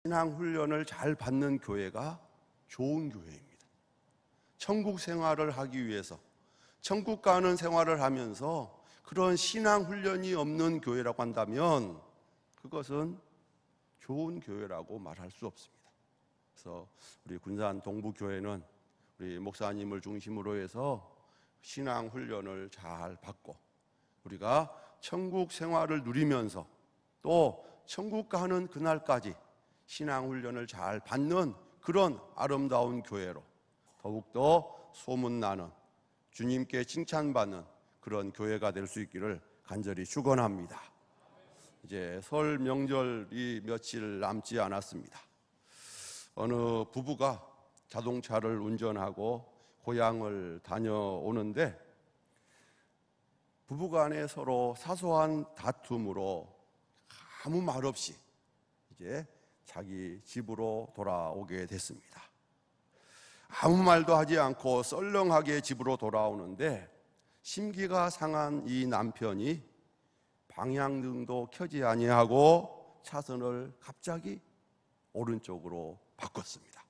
신앙 훈련을 잘 받는 교회가 좋은 교회입니다. 천국 생활을 하기 위해서 천국 가는 생활을 하면서 그런 신앙 훈련이 없는 교회라고 한다면 그것은 좋은 교회라고 말할 수 없습니다. 그래서 우리 군산 동부교회는 우리 목사님을 중심으로 해서 신앙 훈련을 잘 받고 우리가 천국 생활을 누리면서 또 천국 가는 그날까지 신앙 훈련을 잘 받는 그런 아름다운 교회로 더욱더 소문나는 주님께 칭찬받는 그런 교회가 될 수 있기를 간절히 축원합니다. 이제 설 명절이 며칠 남지 않았습니다. 어느 부부가 자동차를 운전하고 고향을 다녀오는데 부부간에 서로 사소한 다툼으로 아무 말 없이 이제 자기 집으로 돌아오게 됐습니다. 아무 말도 하지 않고 썰렁하게 집으로 돌아오는데 심기가 상한 이 남편이 방향등도 켜지 아니하고 차선을 갑자기 오른쪽으로 바꿨습니다.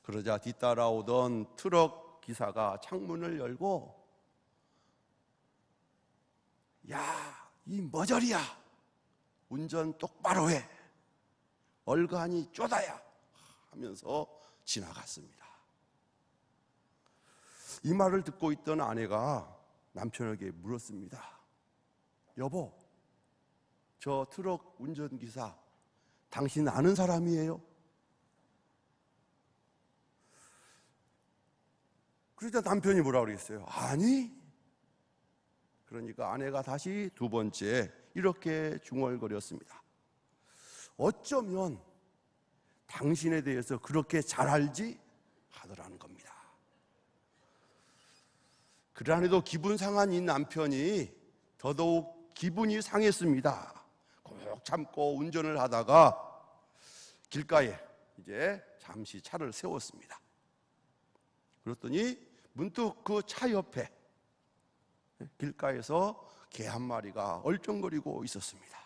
그러자 뒤따라오던 트럭 기사가 창문을 열고 야, 이 머저리야, 운전 똑바로 해, 얼간이 쪼다야 하면서 지나갔습니다. 이 말을 듣고 있던 아내가 남편에게 물었습니다. 여보, 저 트럭 운전기사 당신 아는 사람이에요? 그러자 남편이 뭐라고 그랬어요? 아니. 그러니까 아내가 다시 두 번째 이렇게 중얼거렸습니다. 어쩌면 당신에 대해서 그렇게 잘 알지? 하더라는 겁니다. 그러나도 기분 상한 이 남편이 더더욱 기분이 상했습니다. 꼭 참고 운전을 하다가 길가에 이제 잠시 차를 세웠습니다. 그랬더니 문득 그 차 옆에 길가에서 개 한 마리가 얼쩡거리고 있었습니다.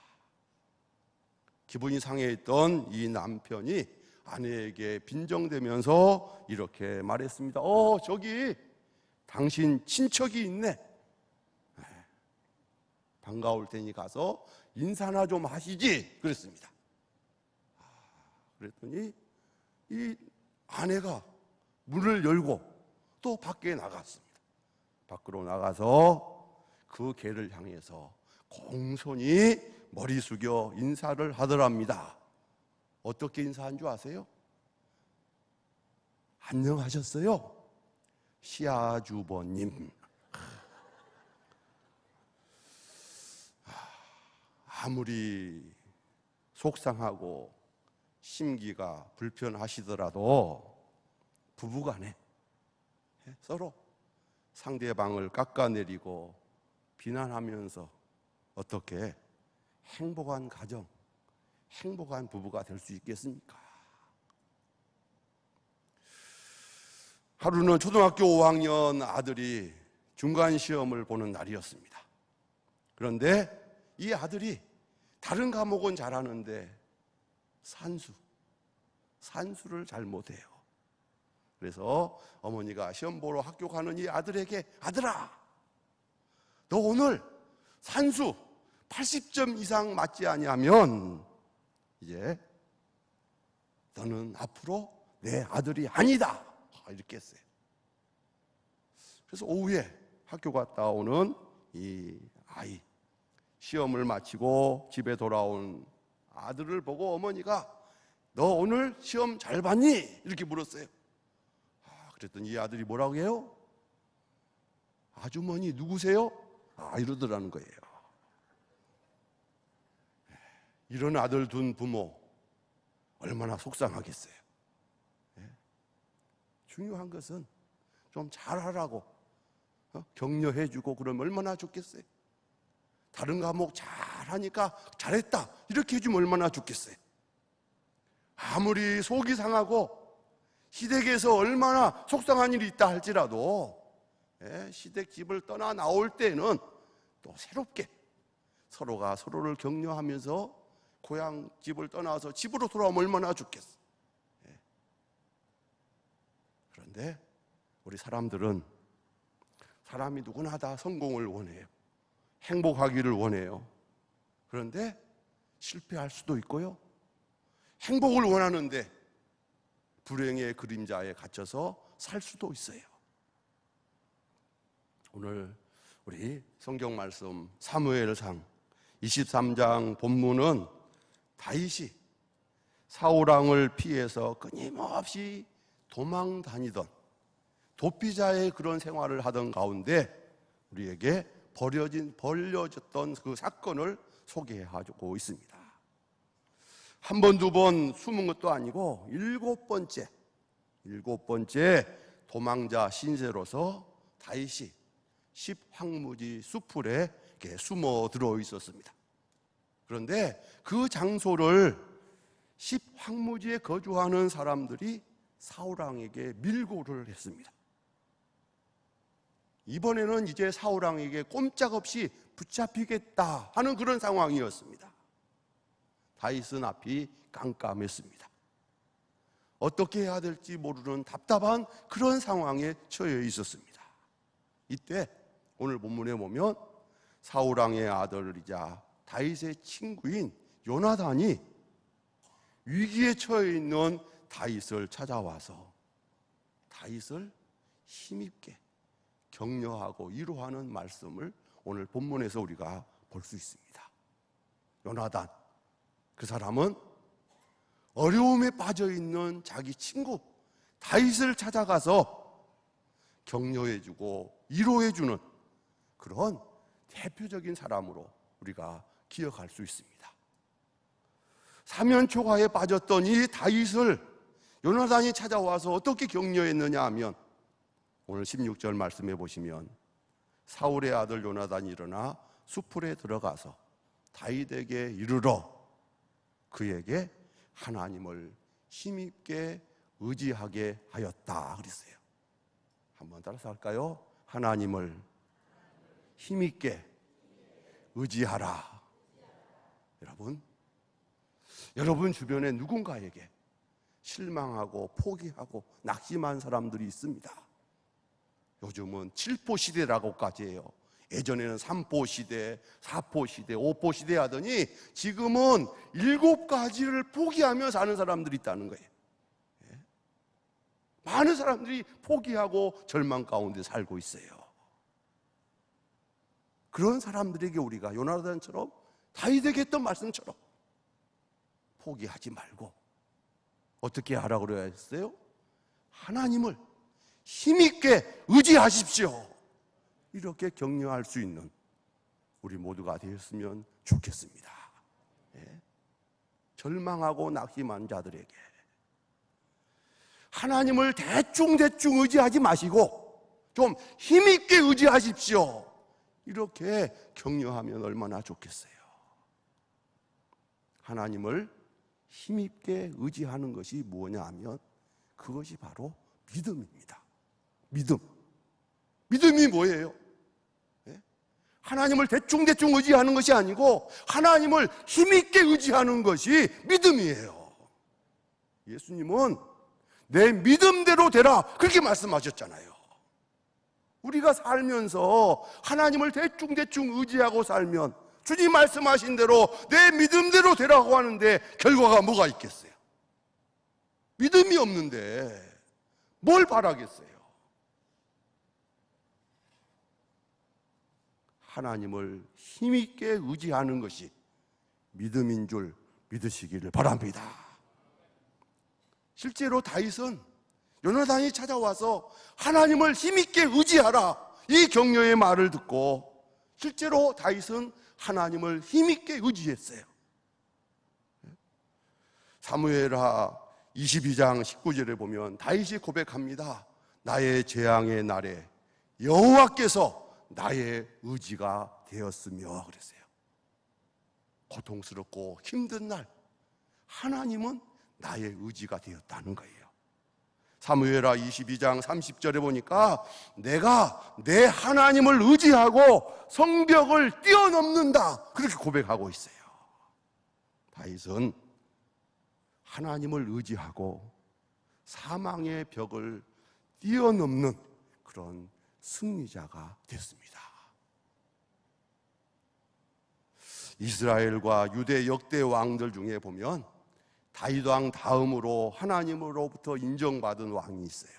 기분이 상해있던 이 남편이 아내에게 빈정대면서 이렇게 말했습니다. 저기 당신 친척이 있네. 반가울 테니 가서 인사나 좀 하시지. 그랬습니다. 그랬더니 이 아내가 문을 열고 또 밖에 나갔습니다. 밖으로 나가서 그 개를 향해서 공손히 머리 숙여 인사를 하더랍니다. 어떻게 인사한 줄 아세요? 안녕하셨어요? 시아주버님. 아무리 속상하고 심기가 불편하시더라도 부부간에 서로 상대방을 깎아내리고 비난하면서 어떻게 행복한 가정, 행복한 부부가 될 수 있겠습니까? 하루는 초등학교 5학년 아들이 중간 시험을 보는 날이었습니다. 그런데 이 아들이 다른 과목은 잘하는데 산수를 잘 못해요. 그래서 어머니가 시험 보러 학교 가는 이 아들에게 아들아, 너 오늘 산수 80점 이상 맞지 아니하면 이제 너는 앞으로 내 아들이 아니다. 이렇게 했어요. 그래서 오후에 학교 갔다 오는 이 아이, 시험을 마치고 집에 돌아온 아들을 보고 어머니가 너 오늘 시험 잘 봤니? 이렇게 물었어요. 그랬더니 이 아들이 뭐라고 해요? 아주머니 누구세요? 이러더라는 거예요. 이런 아들 둔 부모 얼마나 속상하겠어요. 중요한 것은 좀 잘하라고 격려해주고 그러면 얼마나 좋겠어요. 다른 과목 잘하니까 잘했다 이렇게 해주면 얼마나 좋겠어요. 아무리 속이 상하고 시댁에서 얼마나 속상한 일이 있다 할지라도 시댁 집을 떠나 나올 때는 또 새롭게 서로가 서로를 격려하면서 고향 집을 떠나서 집으로 돌아오면 얼마나 좋겠어. 그런데 우리 사람들은, 사람이 누구나 다 성공을 원해요. 행복하기를 원해요. 그런데 실패할 수도 있고요, 행복을 원하는데 불행의 그림자에 갇혀서 살 수도 있어요. 오늘 우리 성경 말씀 사무엘상 23장 본문은 다윗이 사울왕을 피해서 끊임없이 도망 다니던 도피자의 그런 생활을 하던 가운데 우리에게 벌려졌던 그 사건을 소개하고 있습니다. 한 번, 두 번 숨은 것도 아니고 일곱 번째 도망자 신세로서 다윗이 십황무지 수풀에 숨어 들어 있었습니다. 그런데 그 장소를 십황무지에 거주하는 사람들이 사울왕에게 밀고를 했습니다. 이번에는 이제 사울왕에게 꼼짝없이 붙잡히겠다 하는 그런 상황이었습니다. 다윗은 앞이 깜깜했습니다. 어떻게 해야 될지 모르는 답답한 그런 상황에 처해 있었습니다. 이때 오늘 본문에 보면 사울왕의 아들이자 다윗의 친구인 요나단이 위기에 처해 있는 다윗을 찾아와서 다윗을 힘있게 격려하고 위로하는 말씀을 오늘 본문에서 우리가 볼 수 있습니다. 요나단, 그 사람은 어려움에 빠져 있는 자기 친구 다윗을 찾아가서 격려해주고 위로해주는 그런 대표적인 사람으로 우리가 기억할 수 있습니다. 사면초가에 빠졌던 이 다윗을 요나단이 찾아와서 어떻게 격려했느냐 하면 오늘 16절 말씀해 보시면 사울의 아들 요나단이 일어나 수풀에 들어가서 다윗에게 이르러 그에게 하나님을 힘있게 의지하게 하였다 그랬어요. 한번 따라서 할까요? 하나님을 힘있게 의지하라. 여러분 주변에 누군가에게 실망하고 포기하고 낙심한 사람들이 있습니다. 요즘은 7포 시대라고까지 해요. 예전에는 3포 시대, 4포 시대, 5포 시대 하더니 지금은 7가지를 포기하며 사는 사람들이 있다는 거예요. 많은 사람들이 포기하고 절망 가운데 살고 있어요. 그런 사람들에게 우리가 요나단처럼 다윗에게 했던 말씀처럼 포기하지 말고 어떻게 하라고 그래야 했어요? 하나님을 힘있게 의지하십시오. 이렇게 격려할 수 있는 우리 모두가 되었으면 좋겠습니다. 절망하고 낙심한 자들에게 하나님을 대충 의지하지 마시고 좀 힘있게 의지하십시오. 이렇게 격려하면 얼마나 좋겠어요. 하나님을 힘있게 의지하는 것이 뭐냐 하면 그것이 바로 믿음입니다. 믿음이 뭐예요? 하나님을 대충 의지하는 것이 아니고 하나님을 힘있게 의지하는 것이 믿음이에요. 예수님은 내 믿음대로 되라 그렇게 말씀하셨잖아요. 우리가 살면서 하나님을 대충 의지하고 살면 주님 말씀하신 대로 내 믿음대로 되라고 하는데 결과가 뭐가 있겠어요? 믿음이 없는데 뭘 바라겠어요? 하나님을 힘있게 의지하는 것이 믿음인 줄 믿으시기를 바랍니다. 실제로 다윗은 요나단이 찾아와서 하나님을 힘있게 의지하라 이 격려의 말을 듣고 실제로 다윗은 하나님을 힘있게 의지했어요. 사무엘하 22장 19절에 보면 다윗이 고백합니다. 나의 재앙의 날에 여호와께서 나의 의지가 되었으며 그랬어요. 고통스럽고 힘든 날 하나님은 나의 의지가 되었다는 거예요. 사무엘하 22장 30절에 보니까 내가 내 하나님을 의지하고 성벽을 뛰어넘는다 그렇게 고백하고 있어요. 다윗은 하나님을 의지하고 사망의 벽을 뛰어넘는 그런 승리자가 됐습니다. 이스라엘과 유대 역대 왕들 중에 보면 다윗 왕 다음으로 하나님으로부터 인정받은 왕이 있어요.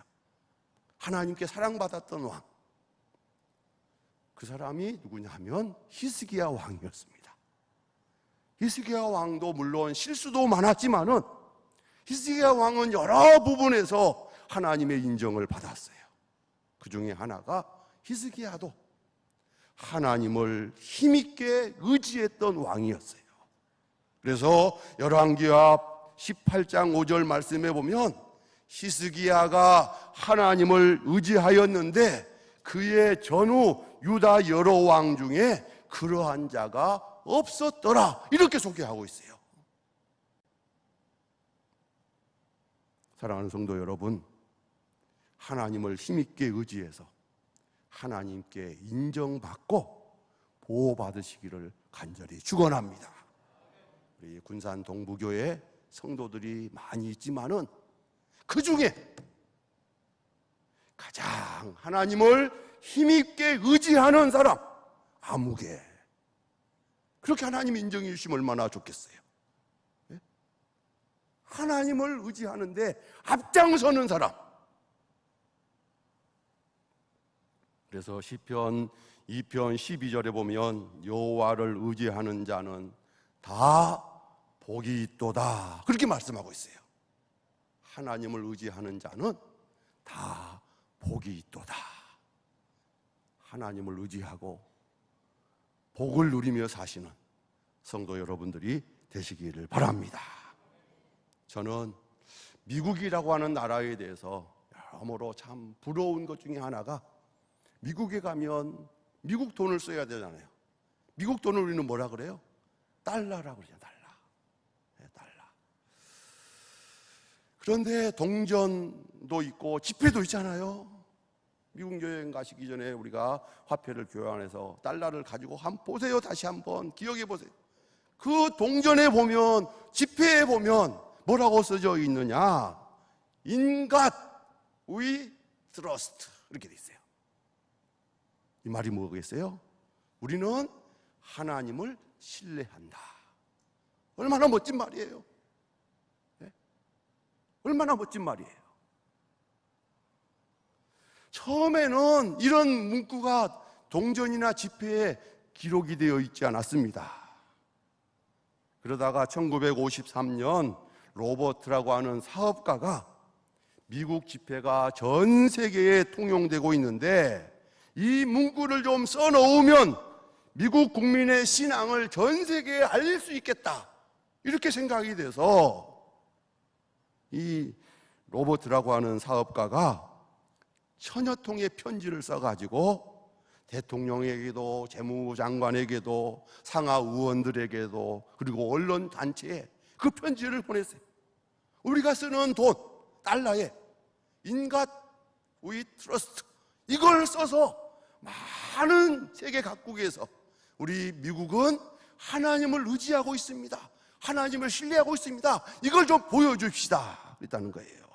하나님께 사랑받았던 왕. 그 사람이 누구냐 하면 히스기야 왕이었습니다. 히스기야 왕도 물론 실수도 많았지만은 히스기야 왕은 여러 부분에서 하나님의 인정을 받았어요. 그 중에 하나가 히스기야도 하나님을 힘있게 의지했던 왕이었어요. 그래서 열왕기하 18장 5절 말씀에 보면 히스기야가 하나님을 의지하였는데 그의 전후 유다 여러 왕 중에 그러한 자가 없었더라, 이렇게 소개하고 있어요. 사랑하는 성도 여러분, 하나님을 힘있게 의지해서 하나님께 인정받고 보호받으시기를 간절히 축원합니다. 우리 군산 동부교회 성도들이 많이 있지만은 그 중에 가장 하나님을 힘있게 의지하는 사람, 아무개. 그렇게 하나님 인정해 주시면 얼마나 좋겠어요. 하나님을 의지하는데 앞장서는 사람. 그래서 시편 2편 12절에 보면 여호와를 의지하는 자는 다 복이 있도다, 그렇게 말씀하고 있어요. 하나님을 의지하는 자는 다 복이 있도다. 하나님을 의지하고 복을 누리며 사시는 성도 여러분들이 되시기를 바랍니다. 저는 미국이라고 하는 나라에 대해서 여러모로 참 부러운 것 중에 하나가, 미국에 가면 미국 돈을 써야 되잖아요. 미국 돈을 우리는 뭐라 그래요? 달러라고 그러죠. 달러. 그런데 동전도 있고 지폐도 있잖아요. 미국 여행 가시기 전에 우리가 화폐를 교환해서 달러를 가지고 한번 보세요. 다시 한번 기억해 보세요. 그 동전에 보면, 지폐에 보면 뭐라고 써져 있느냐? In God we trust, 이렇게 돼 있어요. 이 말이 뭐겠어요? 우리는 하나님을 신뢰한다. 얼마나 멋진 말이에요. 네? 얼마나 멋진 말이에요. 처음에는 이런 문구가 동전이나 지폐에 기록이 되어 있지 않았습니다. 그러다가 1953년 로버트라고 하는 사업가가 미국 지폐가 전 세계에 통용되고 있는데 이 문구를 좀 써놓으면 미국 국민의 신앙을 전 세계에 알릴 수 있겠다, 이렇게 생각이 돼서 이 로버트라고 하는 사업가가 천여 통의 편지를 써가지고 대통령에게도 재무장관에게도 상하 의원들에게도 그리고 언론 단체에 그 편지를 보냈어요. 우리가 쓰는 돈, 달러에 In God we trust, 이걸 써서 많은 세계 각국에서 우리 미국은 하나님을 의지하고 있습니다, 하나님을 신뢰하고 있습니다, 이걸 좀 보여줍시다, 그랬다는 거예요.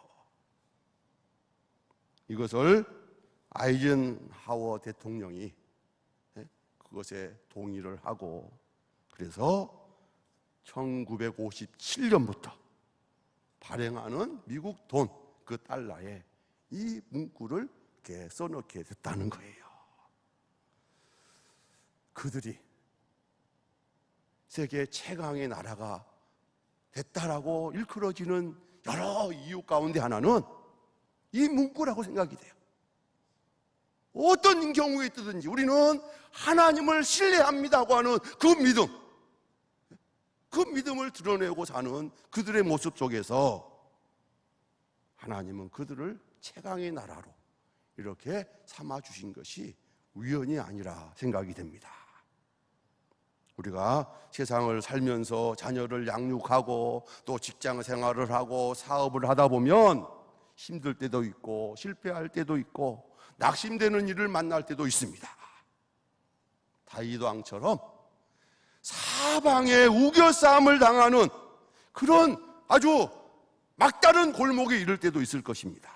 이것을 아이젠하워 대통령이 그것에 동의를 하고, 그래서 1957년부터 발행하는 미국 돈, 그 달러에 이 문구를 이렇게 써넣게 됐다는 거예요. 그들이 세계 최강의 나라가 됐다라고 일컬어지는 여러 이유 가운데 하나는 이 문구라고 생각이 돼요. 어떤 경우에 있든지 우리는 하나님을 신뢰합니다고 하는 그 믿음, 그 믿음을 드러내고 사는 그들의 모습 속에서 하나님은 그들을 최강의 나라로 이렇게 삼아주신 것이 우연이 아니라 생각이 됩니다. 우리가 세상을 살면서 자녀를 양육하고 또 직장 생활을 하고 사업을 하다 보면 힘들 때도 있고 실패할 때도 있고 낙심되는 일을 만날 때도 있습니다. 다윗 왕처럼 사방에 우겨싸움을 당하는 그런 아주 막다른 골목에 이를 때도 있을 것입니다.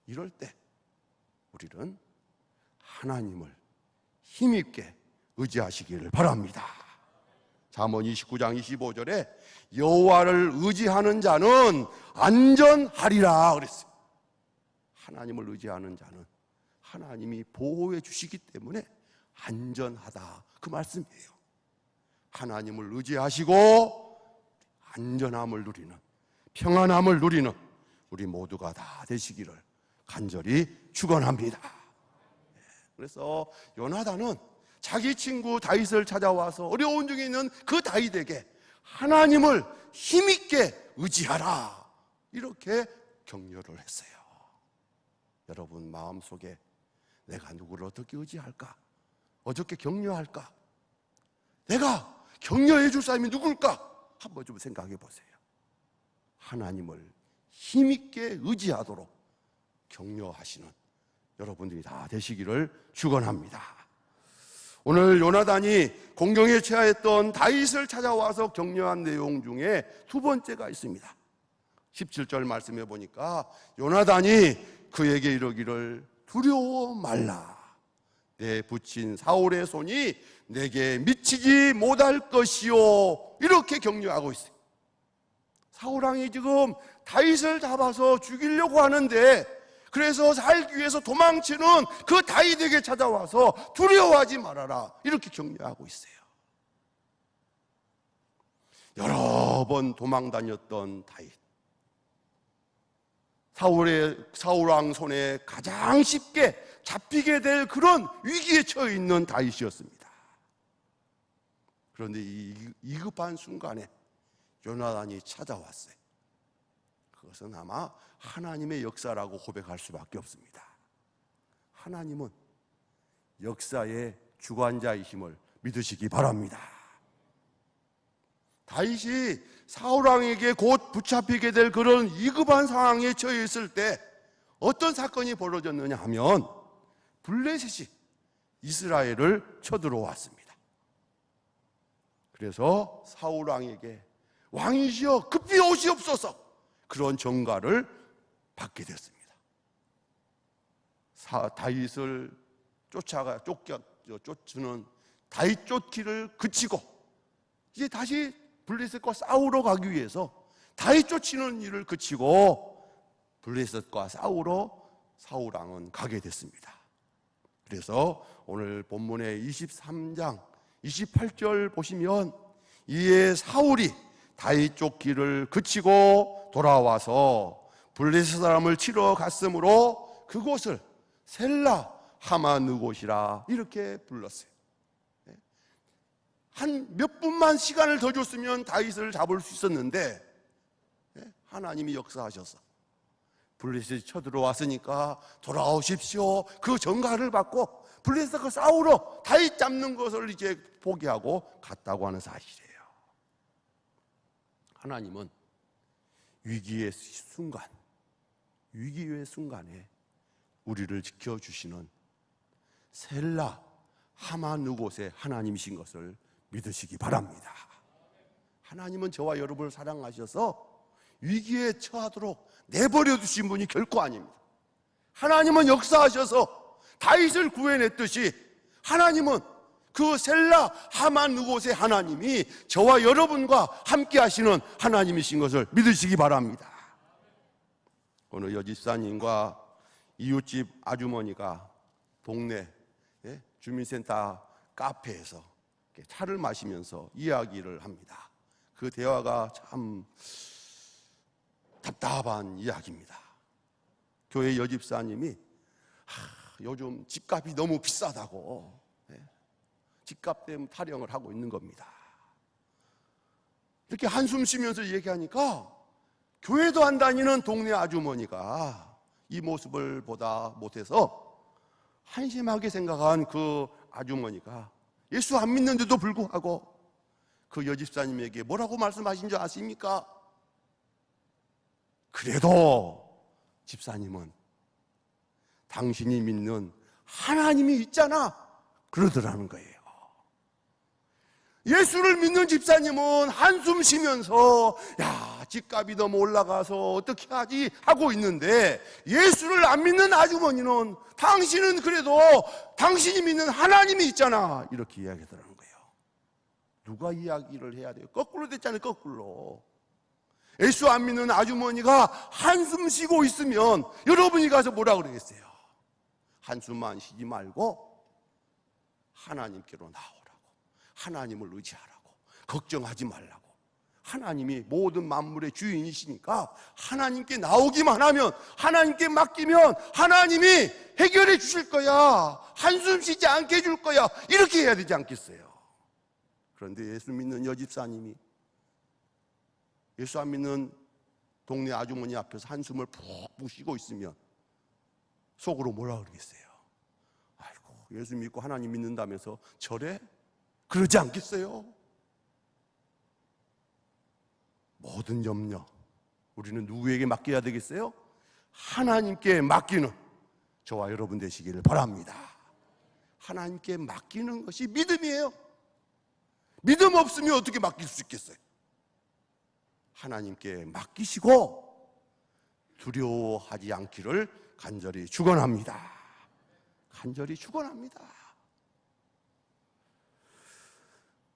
이럴 때 우리는 하나님을 힘있게 의지하시기를 바랍니다. 잠언 29장 25절에 여호와를 의지하는 자는 안전하리라 그랬어요. 하나님을 의지하는 자는 하나님이 보호해 주시기 때문에 안전하다, 그 말씀이에요. 하나님을 의지하시고 안전함을 누리는, 평안함을 누리는 우리 모두가 다 되시기를 간절히 축원합니다. 그래서 요나단은 자기 친구 다윗을 찾아와서 어려운 중에 있는 그 다윗에게 하나님을 힘있게 의지하라, 이렇게 격려를 했어요. 여러분 마음속에 내가 누구를 어떻게 의지할까? 어떻게 격려할까? 내가 격려해 줄 사람이 누굴까? 한번 좀 생각해 보세요. 하나님을 힘있게 의지하도록 격려하시는 여러분들이 다 되시기를 축원합니다. 오늘 요나단이 공경에 처했던 다윗을 찾아와서 격려한 내용 중에 두 번째가 있습니다. 17절 말씀해 보니까 요나단이 그에게 이르기를 두려워 말라. 내 붙인 사울의 손이 내게 미치지 못할 것이요, 이렇게 격려하고 있어요. 사울왕이 지금 다윗을 잡아서 죽이려고 하는데, 그래서 살기 위해서 도망치는 그 다윗에게 찾아와서 두려워하지 말아라, 이렇게 격려하고 있어요. 여러 번 도망 다녔던 다윗, 사울왕 손에 가장 쉽게 잡히게 될 그런 위기에 처해 있는 다윗이었습니다. 그런데 이 위급한 순간에 요나단이 찾아왔어요. 그것은 아마 하나님의 역사라고 고백할 수밖에 없습니다. 하나님은 역사의 주관자이심을 믿으시기 바랍니다. 다윗이 사울왕에게 곧 붙잡히게 될 그런 위급한 상황에 처해 있을 때 어떤 사건이 벌어졌느냐 하면, 블레셋이 이스라엘을 쳐들어왔습니다. 그래서 사울왕에게 왕이시여 급히 오시옵소서, 그런 전가를 받게 됐습니다. 다윗을 쫓는 다윗 쫓기를 그치고 이제 다시 블레셋과 싸우러 가기 위해서 다윗 쫓는 일을 그치고 블레셋과 싸우러 사울왕은 가게 됐습니다. 그래서 오늘 본문의 23장 28절 보시면, 이에 사울이 다윗 쫓기를 그치고 돌아와서 블레셋 사람을 치러 갔으므로 그곳을 셀라 하마느곳이라 이렇게 불렀어요. 한 몇 분만 시간을 더 줬으면 다윗을 잡을 수 있었는데 하나님이 역사하셔서 블레셋이 쳐들어왔으니까 돌아오십시오, 그 전가를 받고 블레셋과 싸우러 다윗 잡는 것을 이제 포기하고 갔다고 하는 사실이에요. 하나님은 위기의 순간에 우리를 지켜주시는 셀라 하마느곳의 하나님이신 것을 믿으시기 바랍니다. 하나님은 저와 여러분을 사랑하셔서 위기에 처하도록 내버려 두신 분이 결코 아닙니다. 하나님은 역사하셔서 다윗을 구해냈듯이 하나님은 그 셀라 하마느곳의 하나님이 저와 여러분과 함께 하시는 하나님이신 것을 믿으시기 바랍니다. 어느 여집사님과 이웃집 아주머니가 동네 주민센터 카페에서 차를 마시면서 이야기를 합니다. 그 대화가 참 답답한 이야기입니다. 교회 여집사님이 요즘 집값이 너무 비싸다고 집값 때문에 타령을 하고 있는 겁니다. 이렇게 한숨 쉬면서 얘기하니까 교회도 안 다니는 동네 아주머니가 이 모습을 보다 못해서 한심하게 생각한 그 아주머니가 예수 안 믿는데도 불구하고 그 여집사님에게 뭐라고 말씀하신 줄 아십니까? 그래도 집사님은 당신이 믿는 하나님이 있잖아, 그러더라는 거예요. 예수를 믿는 집사님은 한숨 쉬면서 야, 집값이 너무 올라가서 어떻게 하지 하고 있는데, 예수를 안 믿는 아주머니는 당신은 그래도 당신이 믿는 하나님이 있잖아, 이렇게 이야기하더라는 거예요. 누가 이야기를 해야 돼요? 거꾸로 됐잖아요. 거꾸로. 예수 안 믿는 아주머니가 한숨 쉬고 있으면 여러분이 가서 뭐라 그러겠어요? 한숨만 쉬지 말고 하나님께로 나오라고, 하나님을 의지하라고, 걱정하지 말라고. 하나님이 모든 만물의 주인이시니까 하나님께 나오기만 하면, 하나님께 맡기면 하나님이 해결해 주실 거야, 한숨 쉬지 않게 해줄 거야, 이렇게 해야 되지 않겠어요? 그런데 예수 믿는 여집사님이 예수 안 믿는 동네 아주머니 앞에서 한숨을 푹푹 쉬고 있으면 속으로 뭐라 그러겠어요? 아이고, 예수 믿고 하나님 믿는다면서 저래? 그러지 않겠어요? 모든 염려 우리는 누구에게 맡겨야 되겠어요? 하나님께 맡기는 저와 여러분 되시기를 바랍니다. 하나님께 맡기는 것이 믿음이에요. 믿음 없으면 어떻게 맡길 수 있겠어요? 하나님께 맡기시고 두려워하지 않기를 간절히 축원합니다. 간절히 축원합니다.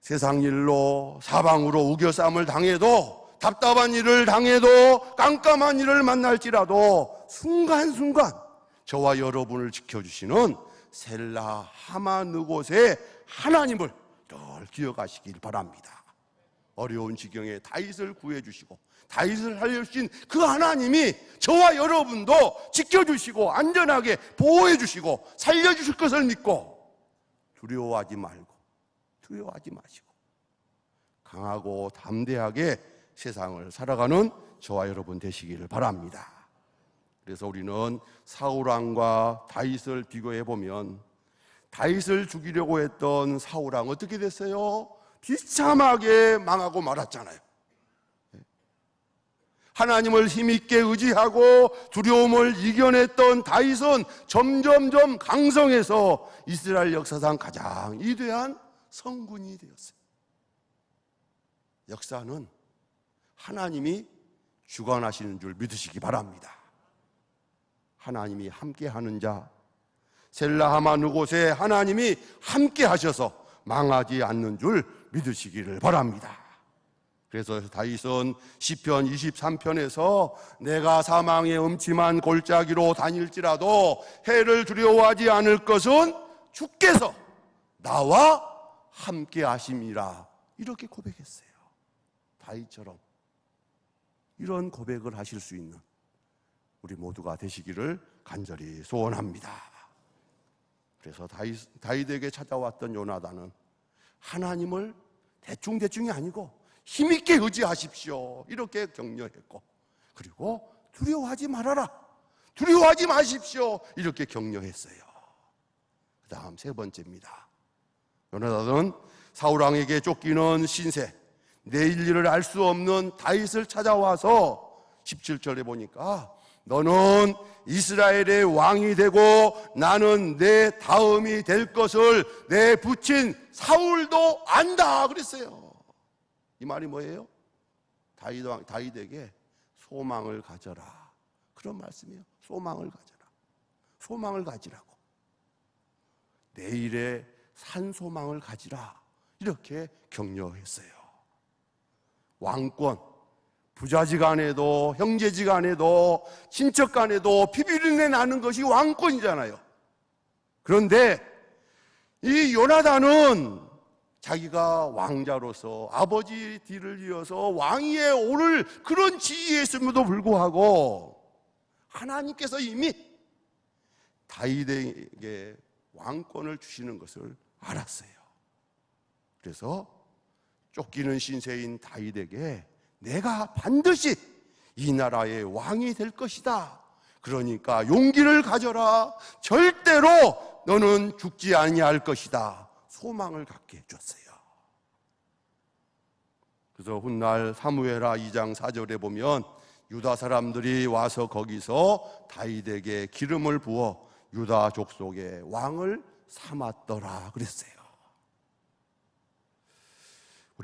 세상 일로 사방으로 우겨쌈을 당해도, 답답한 일을 당해도, 깜깜한 일을 만날지라도 순간순간 저와 여러분을 지켜주시는 셀라 하마느곳의 하나님을 늘 기억하시길 바랍니다. 어려운 지경에 다윗을 구해주시고 다윗을 살려주신 그 하나님이 저와 여러분도 지켜주시고 안전하게 보호해주시고 살려주실 것을 믿고 두려워하지 말고, 두려워하지 마시고 강하고 담대하게 세상을 살아가는 저와 여러분 되시기를 바랍니다. 그래서 우리는 사울왕과 다윗을 비교해 보면, 다윗을 죽이려고 했던 사울왕 어떻게 됐어요? 비참하게 망하고 말았잖아요. 하나님을 힘있게 의지하고 두려움을 이겨냈던 다윗은 점점점 강성해서 이스라엘 역사상 가장 위대한 성군이 되었어요. 역사는 하나님이 주관하시는 줄 믿으시기 바랍니다. 하나님이 함께하는 자, 셀라 하마느곳에 하나님이 함께 하셔서 망하지 않는 줄 믿으시기를 바랍니다. 그래서 다윗은 시편 23편에서 내가 사망의 음침한 골짜기로 다닐지라도 해를 두려워하지 않을 것은 주께서 나와 함께 하심이라, 이렇게 고백했어요. 다윗처럼 이런 고백을 하실 수 있는 우리 모두가 되시기를 간절히 소원합니다. 그래서 다윗에게 찾아왔던 요나단은 하나님을 대충대충이 아니고 힘있게 의지하십시오, 이렇게 격려했고, 그리고 두려워하지 말아라, 두려워하지 마십시오, 이렇게 격려했어요. 그 다음 세 번째입니다. 요나단은 사울왕에게 쫓기는 신세, 내일 일을 알 수 없는 다윗을 찾아와서 17절에 보니까 너는 이스라엘의 왕이 되고 나는 내 다음이 될 것을 내 부친 사울도 안다 그랬어요. 이 말이 뭐예요? 다윗에게 소망을 가져라, 그런 말씀이에요. 소망을 가져라, 소망을 가지라고. 내일의 산 소망을 가지라, 이렇게 격려했어요. 왕권, 부자지간에도 형제지간에도 친척간에도 비비린내 나는 것이 왕권이잖아요. 그런데 이 요나단은 자기가 왕자로서 아버지 뒤를 이어서 왕위에 오를 그런 지위였음에도 불구하고 하나님께서 이미 다윗에게 왕권을 주시는 것을 알았어요. 그래서 쫓기는 신세인 다윗에게 내가 반드시 이 나라의 왕이 될 것이다, 그러니까 용기를 가져라, 절대로 너는 죽지 아니할 것이다, 소망을 갖게 해줬어요. 그래서 훗날 사무엘하 2장 4절에 보면 유다 사람들이 와서 거기서 다윗에게 기름을 부어 유다 족속의 왕을 삼았더라 그랬어요.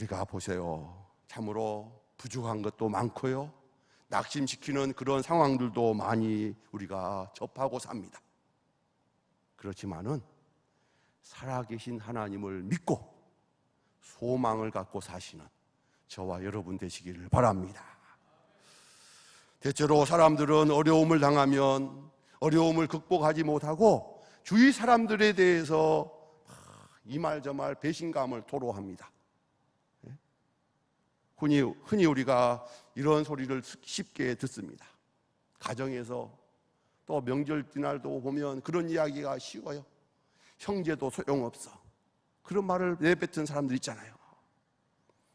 우리가 보세요. 참으로 부족한 것도 많고요. 낙심시키는 그런 상황들도 많이 우리가 접하고 삽니다. 그렇지만은 살아계신 하나님을 믿고 소망을 갖고 사시는 저와 여러분 되시기를 바랍니다. 대체로 사람들은 어려움을 당하면 어려움을 극복하지 못하고 주위 사람들에 대해서 이 말 저 말 배신감을 토로합니다. 흔히 우리가 이런 소리를 쉽게 듣습니다. 가정에서 또 명절 날도 보면 그런 이야기가 쉬워요. 형제도 소용없어. 그런 말을 내뱉은 사람들 있잖아요.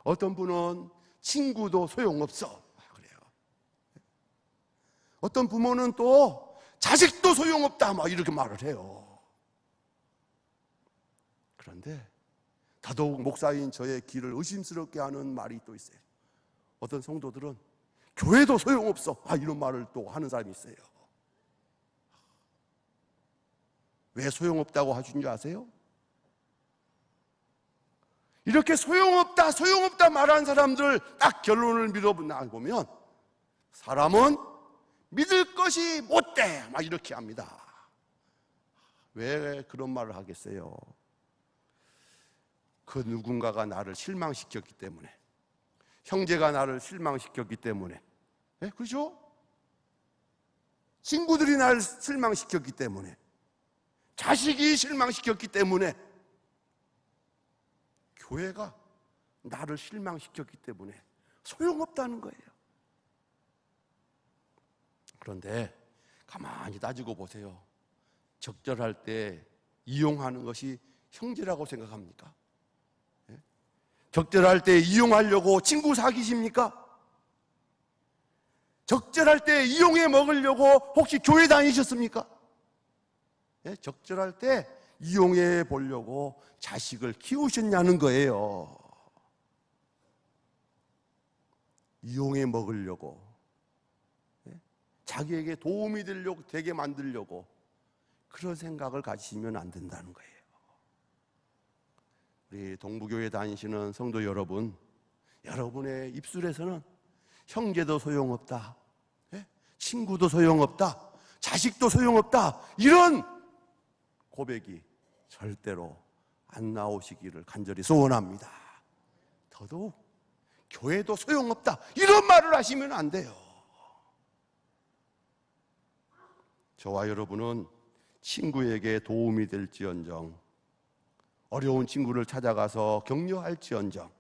어떤 분은 친구도 소용없어. 그래요. 어떤 부모는 또 자식도 소용없다. 막 이렇게 말을 해요. 그런데 더더욱 목사인 저의 귀를 의심스럽게 하는 말이 또 있어요. 어떤 성도들은 교회도 소용없어. 이런 말을 또 하는 사람이 있어요. 왜 소용없다고 하신 줄 아세요? 이렇게 소용없다, 소용없다 말하는 사람들 딱 결론을 밀어보면 사람은 믿을 것이 못돼. 막 이렇게 합니다. 왜 그런 말을 하겠어요? 그 누군가가 나를 실망시켰기 때문에, 형제가 나를 실망시켰기 때문에, 네? 그렇죠? 친구들이 나를 실망시켰기 때문에, 자식이 실망시켰기 때문에, 교회가 나를 실망시켰기 때문에 소용없다는 거예요. 그런데 가만히 따지고 보세요. 적절할 때 이용하는 것이 형제라고 생각합니까? 적절할 때 이용하려고 친구 사귀십니까? 적절할 때 이용해 먹으려고 혹시 교회 다니셨습니까? 적절할 때 이용해 보려고 자식을 키우셨냐는 거예요. 이용해 먹으려고, 자기에게 도움이 되게 만들려고 그런 생각을 가지시면 안 된다는 거예요. 우리 동부교회 다니시는 성도 여러분, 여러분의 입술에서는 형제도 소용없다, 친구도 소용없다, 자식도 소용없다, 이런 고백이 절대로 안 나오시기를 간절히 소원합니다. 더더욱 교회도 소용없다, 이런 말을 하시면 안 돼요. 저와 여러분은 친구에게 도움이 될지언정, 어려운 친구를 찾아가서 격려할지언정,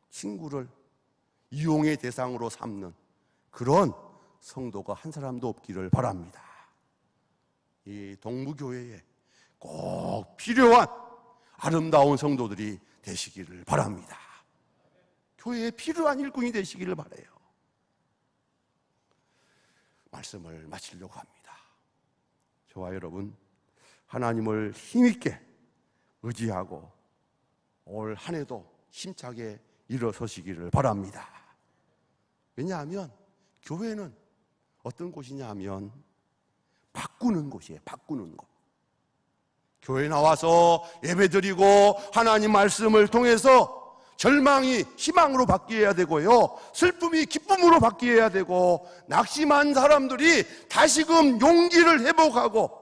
친구를 이용의 대상으로 삼는 그런 성도가 한 사람도 없기를 바랍니다. 이 동부교회에 꼭 필요한 아름다운 성도들이 되시기를 바랍니다. 교회에 필요한 일꾼이 되시기를 바라요. 말씀을 마치려고 합니다. 저와 여러분, 하나님을 힘있게 의지하고 올 한 해도 힘차게 일어서시기를 바랍니다. 왜냐하면 교회는 어떤 곳이냐 하면 바꾸는 곳이에요. 바꾸는 곳. 교회 나와서 예배드리고 하나님 말씀을 통해서 절망이 희망으로 바뀌어야 되고요, 슬픔이 기쁨으로 바뀌어야 되고, 낙심한 사람들이 다시금 용기를 회복하고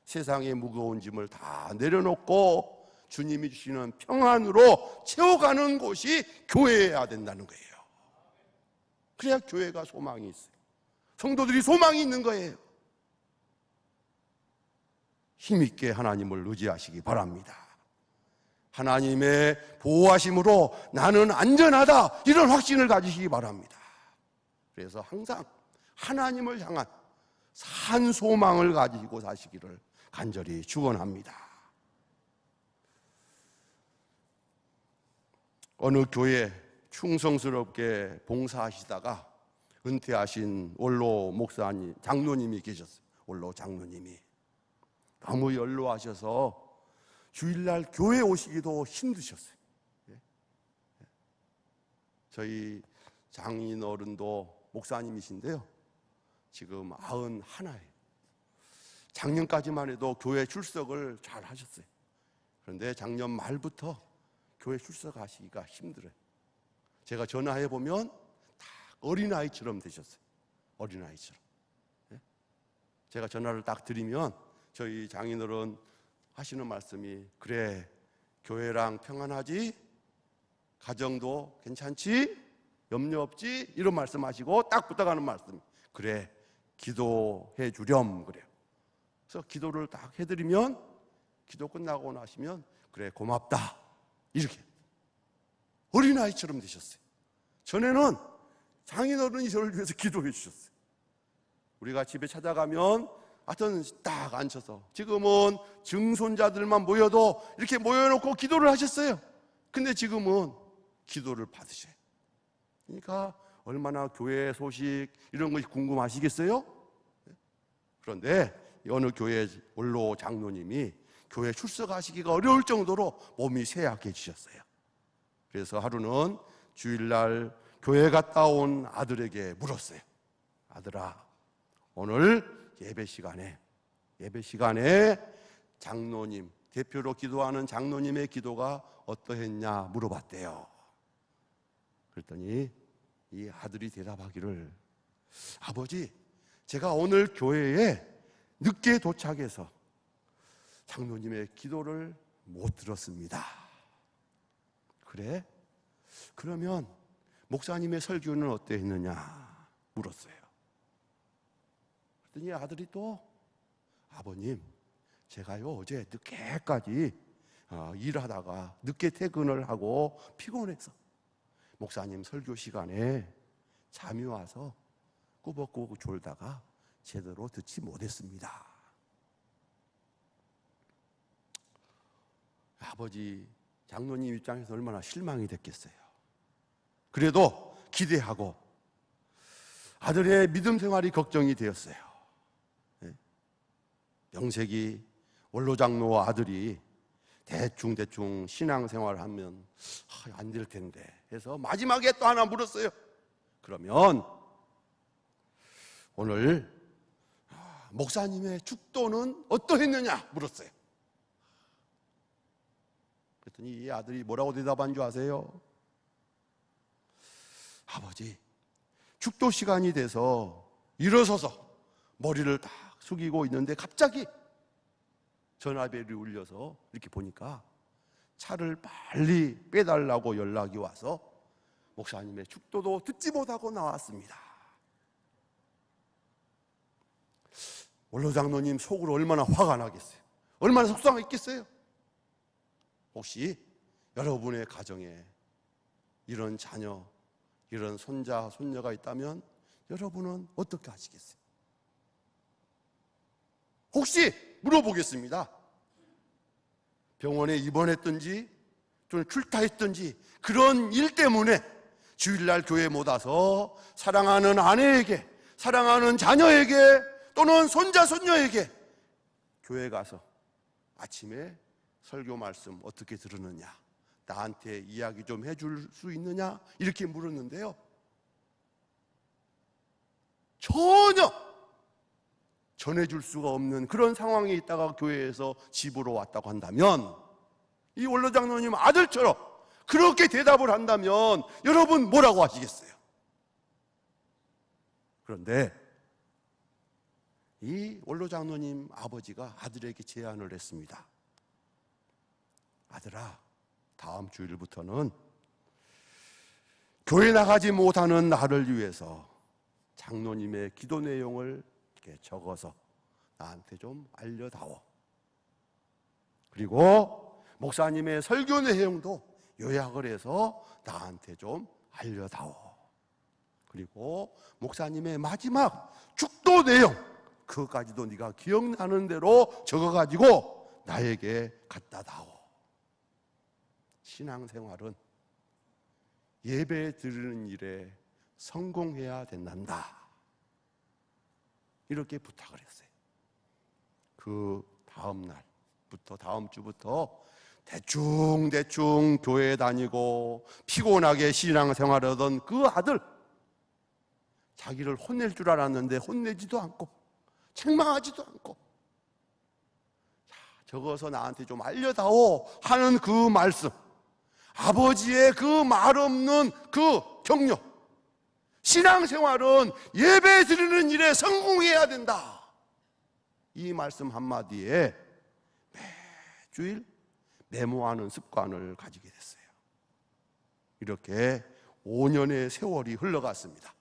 세상의 무거운 짐을 다 내려놓고 주님이 주시는 평안으로 채워가는 곳이 교회여야 된다는 거예요. 그래야 교회가 소망이 있어요. 성도들이 소망이 있는 거예요. 힘있게 하나님을 의지하시기 바랍니다. 하나님의 보호하심으로 나는 안전하다, 이런 확신을 가지시기 바랍니다. 그래서 항상 하나님을 향한 산 소망을 가지고 사시기를 간절히 축원합니다. 어느 교회 충성스럽게 봉사하시다가 은퇴하신 원로 목사님, 장로님이 계셨어요. 원로 장로님이 너무 연로하셔서 주일날 교회 오시기도 힘드셨어요. 저희 장인 어른도 목사님이신데요, 지금 91이에요. 작년까지만 해도 교회 출석을 잘 하셨어요. 그런데 작년 말부터 교회 출석하시기가 힘들어요. 제가 전화해 보면 다 어린아이처럼 되셨어요. 어린아이처럼. 제가 전화를 딱 드리면 저희 장인어른 하시는 말씀이, 그래, 교회랑 평안하지? 가정도 괜찮지? 염려 없지? 이런 말씀하시고 딱 부탁하는 말씀, 그래, 기도해 주렴. 그래요. 그래서 기도를 딱 해드리면, 기도 끝나고 나시면, 그래, 고맙다, 이렇게 어린아이처럼 되셨어요. 전에는 장인어른이 저를 위해서 기도해 주셨어요. 우리가 집에 찾아가면 하여튼 딱 앉혀서, 지금은 증손자들만 모여도 이렇게 모여놓고 기도를 하셨어요. 근데 지금은 기도를 받으셔요. 그러니까 얼마나 교회 소식 이런 것이 궁금하시겠어요? 그런데 어느 교회 원로 장로님이 교회 출석하시기가 어려울 정도로 몸이 쇠약해지셨어요. 그래서 하루는 주일날 교회 갔다 온 아들에게 물었어요. 아들아, 오늘 예배 시간에 장로님, 대표로 기도하는 장로님의 기도가 어떠했냐 물어봤대요. 그랬더니 이 아들이 대답하기를, 아버지, 제가 오늘 교회에 늦게 도착해서 장로님의 기도를 못 들었습니다. 그래? 그러면 목사님의 설교는 어땠느냐 물었어요. 그랬더니 아들이 또, 아버님, 제가요 어제 늦게까지 일하다가 늦게 퇴근을 하고 피곤해서 목사님 설교 시간에 잠이 와서 꾸벅꾸벅 졸다가 제대로 듣지 못했습니다. 아버지, 장로님 입장에서 얼마나 실망이 됐겠어요. 그래도 기대하고 아들의 믿음 생활이 걱정이 되었어요. 명색이 원로장로 아들이 대충 신앙생활을 하면 안 될 텐데 해서 마지막에 또 하나 물었어요. 그러면 오늘 목사님의 축도는 어떠했느냐 물었어요. 그랬더니 이 아들이 뭐라고 대답한 줄 아세요? 아버지, 축도 시간이 돼서 일어서서 머리를 딱 숙이고 있는데 갑자기 전화벨이 울려서 이렇게 보니까 차를 빨리 빼달라고 연락이 와서 목사님의 축도도 듣지 못하고 나왔습니다. 원로장로님 속으로 얼마나 화가 나겠어요? 얼마나 속상했겠어요? 혹시 여러분의 가정에 이런 자녀, 이런 손자, 손녀가 있다면 여러분은 어떻게 하시겠어요? 혹시 물어보겠습니다. 병원에 입원했든지 좀 출타했든지 그런 일 때문에 주일날 교회 못 와서 사랑하는 아내에게, 사랑하는 자녀에게 또는 손자, 손녀에게 교회 가서 아침에 설교 말씀 어떻게 들었느냐, 나한테 이야기 좀 해줄 수 있느냐 이렇게 물었는데요, 전혀 전해줄 수가 없는 그런 상황에 있다가 교회에서 집으로 왔다고 한다면, 이 원로장로님 아들처럼 그렇게 대답을 한다면 여러분 뭐라고 하시겠어요? 그런데 이 원로장로님 아버지가 아들에게 제안을 했습니다. 아들아, 다음 주일부터는 교회 나가지 못하는 나를 위해서 장로님의 기도 내용을 이렇게 적어서 나한테 좀 알려다오. 그리고 목사님의 설교 내용도 요약을 해서 나한테 좀 알려다오. 그리고 목사님의 마지막 축도 내용, 그것까지도 네가 기억나는 대로 적어가지고 나에게 갖다 다오. 신앙생활은 예배 드리는 일에 성공해야 된단다, 이렇게 부탁을 했어요. 그 다음 날부터, 다음 주부터 대충 교회 다니고 피곤하게 신앙생활하던 그 아들, 자기를 혼낼 줄 알았는데 혼내지도 않고 책망하지도 않고, 적어서 나한테 좀 알려다오 하는 그 말씀, 아버지의 그 말없는 그 격려, 신앙생활은 예배 드리는 일에 성공해야 된다. 이 말씀 한마디에 매주일 메모하는 습관을 가지게 됐어요. 이렇게 5년의 세월이 흘러갔습니다.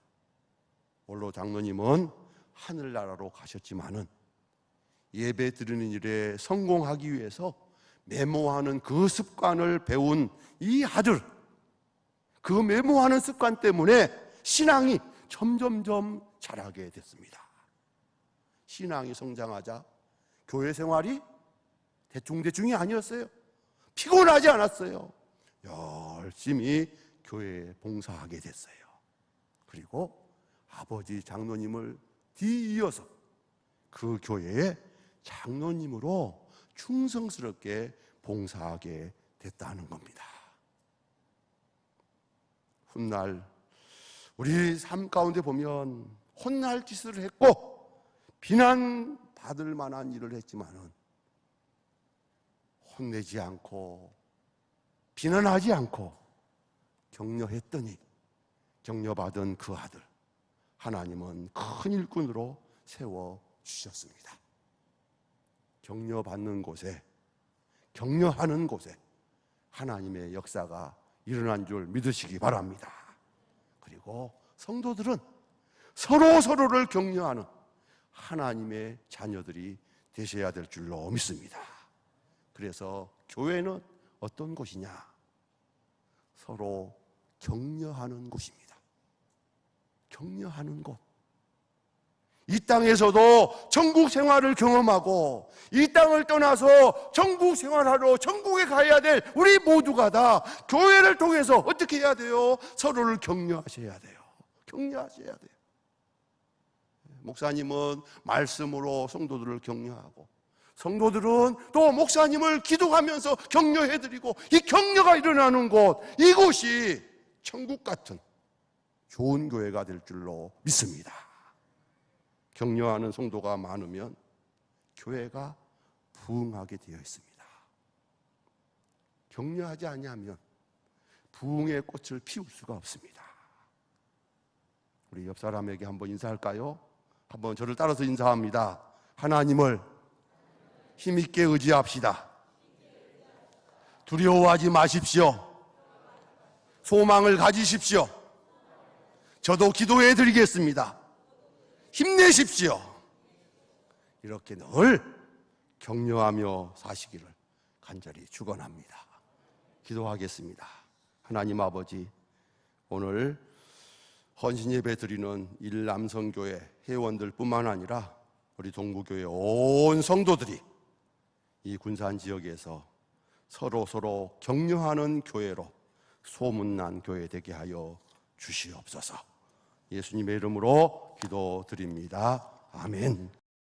원로 장로님은 하늘나라로 가셨지만은 예배 드리는 일에 성공하기 위해서 메모하는 그 습관을 배운 이 아들, 그 메모하는 습관 때문에 신앙이 점점점 자라게 됐습니다. 신앙이 성장하자 교회 생활이 대충대충이 아니었어요. 피곤하지 않았어요. 열심히 교회에 봉사하게 됐어요. 그리고 아버지 장로님을 뒤이어서 그 교회에 장로님으로 충성스럽게 봉사하게 됐다는 겁니다. 훗날 우리 삶 가운데 보면 혼날 짓을 했고 비난받을 만한 일을 했지만은 혼내지 않고 비난하지 않고 격려했더니 격려받은 그 아들, 하나님은 큰 일꾼으로 세워주셨습니다. 격려받는 곳에, 격려하는 곳에 하나님의 역사가 일어난 줄 믿으시기 바랍니다. 그리고 성도들은 서로를 격려하는 하나님의 자녀들이 되셔야 될 줄로 믿습니다. 그래서 교회는 어떤 곳이냐? 서로 격려하는 곳입니다. 격려하는 곳. 이 땅에서도 천국 생활을 경험하고 이 땅을 떠나서 천국 생활하러 천국에 가야 될 우리 모두가 다 교회를 통해서 어떻게 해야 돼요? 서로를 격려하셔야 돼요. 격려하셔야 돼요. 목사님은 말씀으로 성도들을 격려하고 성도들은 또 목사님을 기도하면서 격려해드리고 이 격려가 일어나는 곳, 이곳이 천국 같은 좋은 교회가 될 줄로 믿습니다. 격려하는 성도가 많으면 교회가 부흥하게 되어 있습니다. 격려하지 아니하면 부흥의 꽃을 피울 수가 없습니다. 우리 옆 사람에게 한번 인사할까요? 한번 저를 따라서 인사합니다. 하나님을 힘있게 의지합시다. 두려워하지 마십시오. 소망을 가지십시오. 저도 기도해 드리겠습니다. 힘내십시오. 이렇게 늘 격려하며 사시기를 간절히 축원합니다. 기도하겠습니다. 하나님 아버지, 오늘 헌신 예배 드리는 일남성교회 회원들 뿐만 아니라 우리 동부교회 온 성도들이 이 군산 지역에서 서로 격려하는 교회로 소문난 교회 되게 하여 주시옵소서. 예수님의 이름으로 기도드립니다. 아멘.